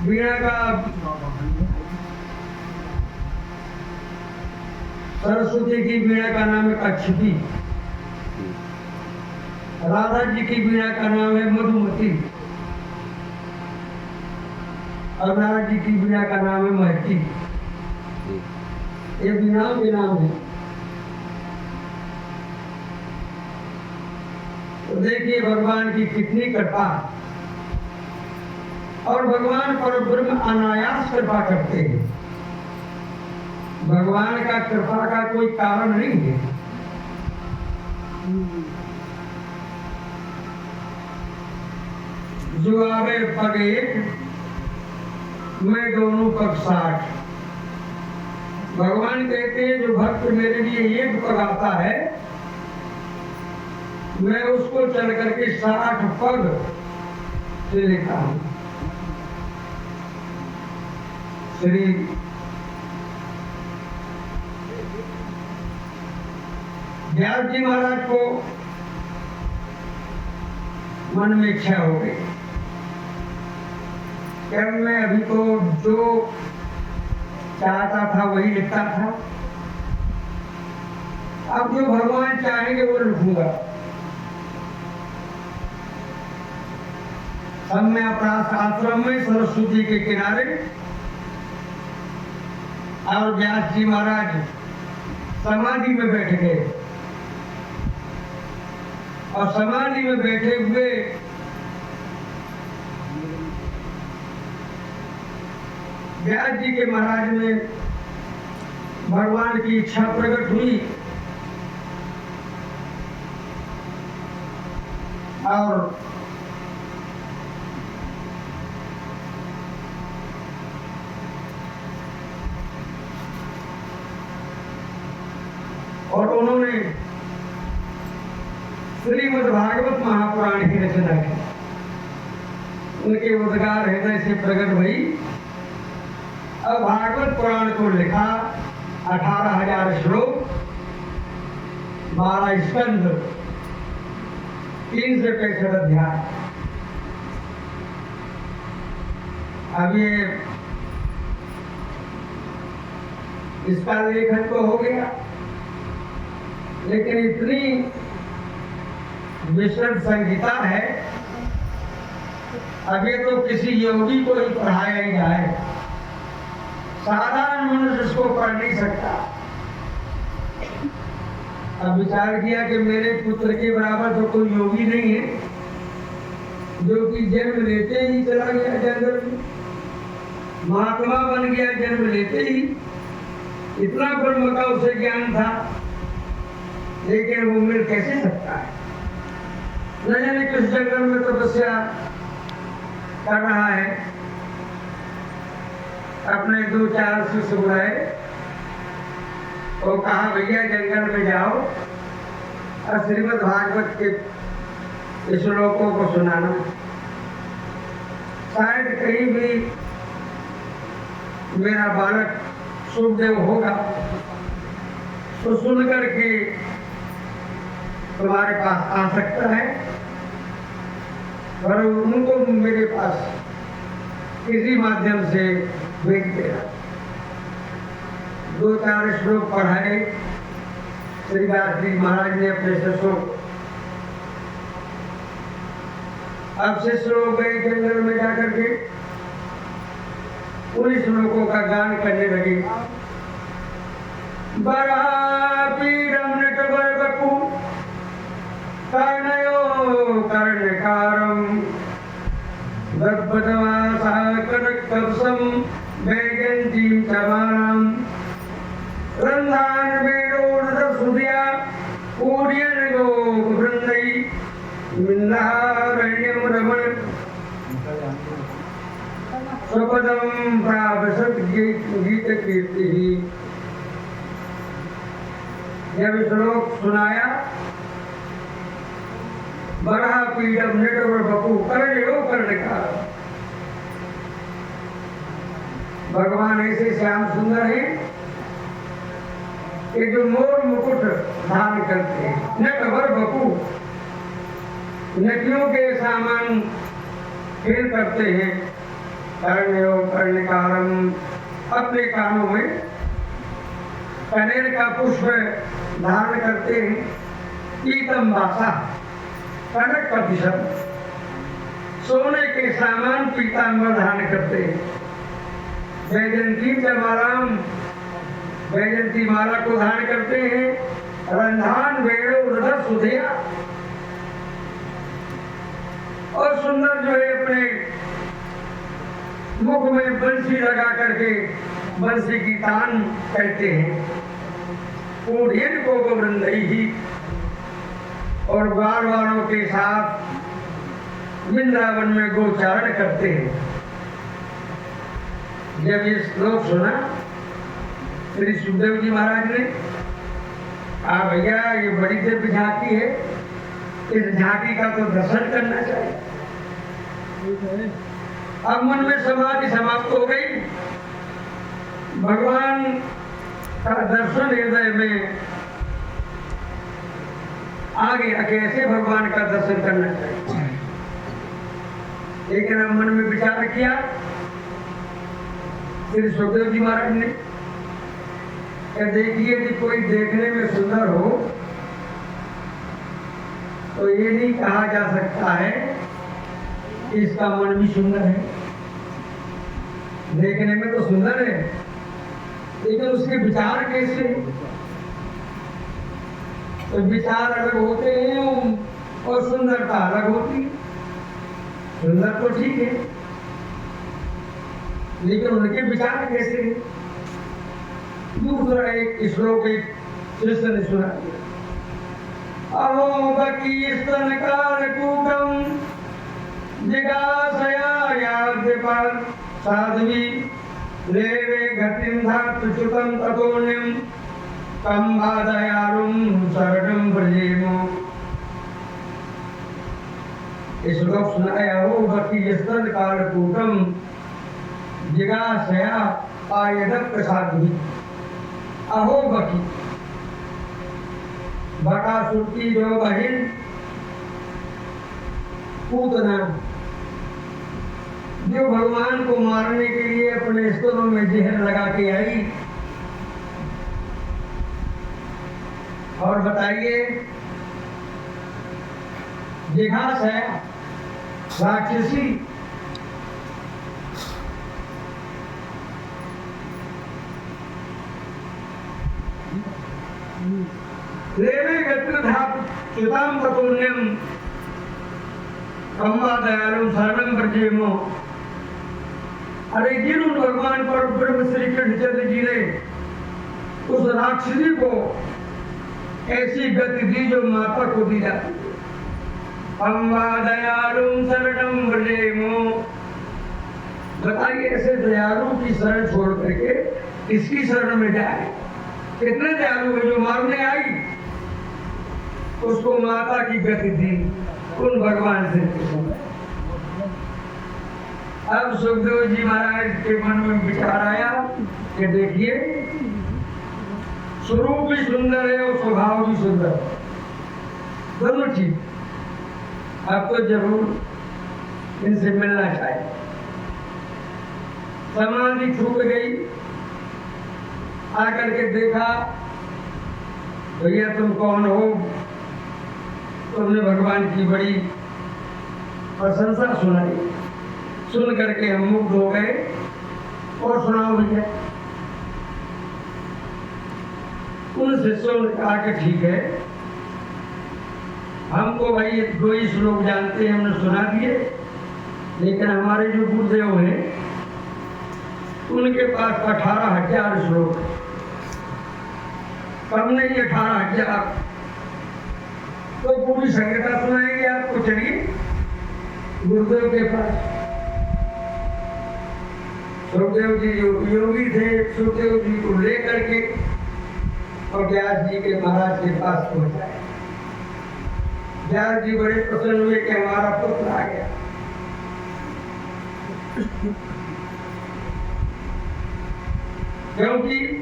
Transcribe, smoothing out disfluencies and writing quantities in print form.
वीणा का सरस्वती की वीणा का नाम है कच्छपी, राधा जी की वीणा का नाम है मधुमती और नारद जी की वीणा का नाम है महती। ये वीणाओं के नाम है। तो देखिए भगवान की कितनी कृपा, और भगवान परब्रह्म अनायास कृपा करते हैं। भगवान का कृपा का कोई कारण नहीं है। जो आवे पग एक, मैं दोनों पग 60। भगवान कहते हैं जो भक्त मेरे लिए एक पग आता है, मैं उसको चल करके 60 पग से लेता हूं। श्री व्यास जी महाराज को मन में इच्छा हो गई कि मैं अभी तो जो चाहता था वही लिखता था, अब जो भगवान चाहेंगे वो लिखूंगा। सब में अपना आश्रम में सरस्वती के किनारे, और व्यास जी महाराज समाधि में बैठ गए, और समाधि में बैठे हुए व्यास जी के महाराज में भगवान की इच्छा प्रकट हुई, और उन्होंने श्रीमद् भागवत महापुराण की रचना की। उनके उद्गार हृदय से प्रकट हुई। अब भागवत पुराण को लिखा, 18,000 श्लोक, 12 स्कंद, 365 अध्याय। अब ये इसका लेखन तो हो गया, लेकिन इतनी विस्तृत संहिता है, अभी तो किसी योगी को ही पढ़ाया ही जाए, साधारण मनुष्य इसको पढ़ नहीं सकता। अब विचार किया कि मेरे पुत्र के बराबर तो कोई योगी नहीं है, जो कि जन्म लेते ही चला गया जंगल में, महात्मा बन गया जन्म लेते ही, इतना ब्रह्म का उसे ज्ञान था, लेकिन वो मिल कैसे सकता है? न जाने किस जंगल में तपस्या कर रहा है। अपने 2-4 शिष्य बुलाए, वो कहा भैया जंगल में जाओ और श्रीमद् भागवत के श्लोकों को सुनाना, शायद कहीं भी मेरा बालक सुखदेव होगा तो सुन करके तुम्हारे पास आ सकता है, और उनको मेरे पास किसी माध्यम से भेज देना। 2-4 श्लोक पढ़ाए श्री व्यास जी महाराज ने अपने शिष्यों को। अब शिष्य लोग गए जंगल में जाकर के उन श्लोकों का गान करने लगे। बरापीडं नटवरवपु कर्णयो कर्णकारं गद्गदवासः कनककवचं वैजयन्तीं च मालां रन्ध्रान् वेणोरसुधिया पूर्यनगोपवृन्दैः मिन्दारण्यं रमण स्वपदं प्रावसत् गीतकीर्तिः। जब श्लोक सुनाया, बड़ा पीडम नटवर बपू कर्णयो कर्णकार, भगवान ऐसे श्याम सुंदर है कि जो मोर मुकुट धारण करते हैं। नटवर बपू, नटियों के सामान खेल करते हैं, कर्णयो कर्णिकारम, अपने कानों में कनेर का पुष्प धारण करते हैं। पीतम वासा, कनक प्रतिशत, सोने के सामान पीतांबर धारण करते हैं। वैजयंती जमाराम, वैजयंती माला को धारण करते हैं। रंधान वेणु हृदय सुधिया, और सुंदर जो है अपने मुख में बंसी लगा करके बंसी की तान कहते हैं। कूढ़िन को गोवृंदई ही, और ग्वाल वालों के साथ वृंदावन में गोचारण करते हैं। जब ये श्लोक सुना श्री सुखदेव जी महाराज ने, भैया ये बड़ी दिव्य झांकी है, इस झांकी का तो दर्शन करना चाहिए। अब मन में समाधि समाप्त हो गई, भगवान का दर्शन हृदय में आ गया। कैसे भगवान का दर्शन करना चाहिए, लेकिन अब मन में विचार किया श्री सुखदेव जी महाराज ने, देखिए यदि कोई देखने में सुंदर हो तो ये नहीं कहा जा सकता है कि इसका मन भी सुंदर है। देखने में तो सुंदर है, लेकिन उसके विचार कैसे, तो विचार अलग होते हैं और सुंदरता अलग होती है। सुंदर तो ठीक है, लेकिन उनके विचार कैसे हैं। दूसरा एक श्लोक एक शिष्य ने सुना, अहो बकी स्तन कालकूटम जिगासया याद्यपाल साध्वी लेवे गतिं धातुच्युतं ततोऽन्यं कं बाधयारुं शरणं व्रजेमो। इस श्लोक सुनाया, हो बकी स्तन कालकूटम जिगासया आयदत् साध्वी। अहो बकी, बकासुर की जो बहन पूतना, जो भगवान को मारने के लिए अपने स्तनों में जहर लगा के आई। और बताइए, जिघास है राक्षसी, लेवे गतिर्धातुच्युतां ततोऽन्यं कं बाधयारुं शरणं व्रजेमो। अरे जिन उन भगवान पर ब्रह्म श्री कृष्णचंद्र जी ने उस राक्षसी को ऐसी गति दी जो माता को दी जाती है। कं बाधयारुं शरणं व्रजेमो, बताइए ऐसे दयालु की शरण छोड़ करके इसकी शरण में जाए। कितने दयालु है, जो मारने आई उसको माता की गति दी उन भगवान से। अब सुखदेव जी महाराज के मन में विचार आया कि देखिए, स्वरूप भी सुंदर है और स्वभाव भी सुंदर है, दोनों चीज। अब तो जरूर इनसे मिलना चाहिए। समाधि छूट गई, आकर के देखा, भैया तुम कौन हो। तुमने भगवान की बड़ी प्रशंसा सुनाई, सुन करके हम मुग्ध हो गए। और सुनाओ भैया। उन शिष्यों ने कहा कि ठीक है, हमको भाई 2 श्लोक जानते हैं, हमने सुना दिए, लेकिन हमारे जो गुरुदेव हैं उनके पास 18,000 श्लोक, कम नहीं 18,000। तो पूरी संगीता सुनाएंगे आपको। चलिए गुरुदेव के पास। सुखदेव जी जो योगी थे, सुखदेव जी को लेकर के और व्यास जी के महाराज के पास पहुंचाए। व्यास जी बड़े प्रसन्न हुए कि हमारा पुत्र आ गया। क्योंकि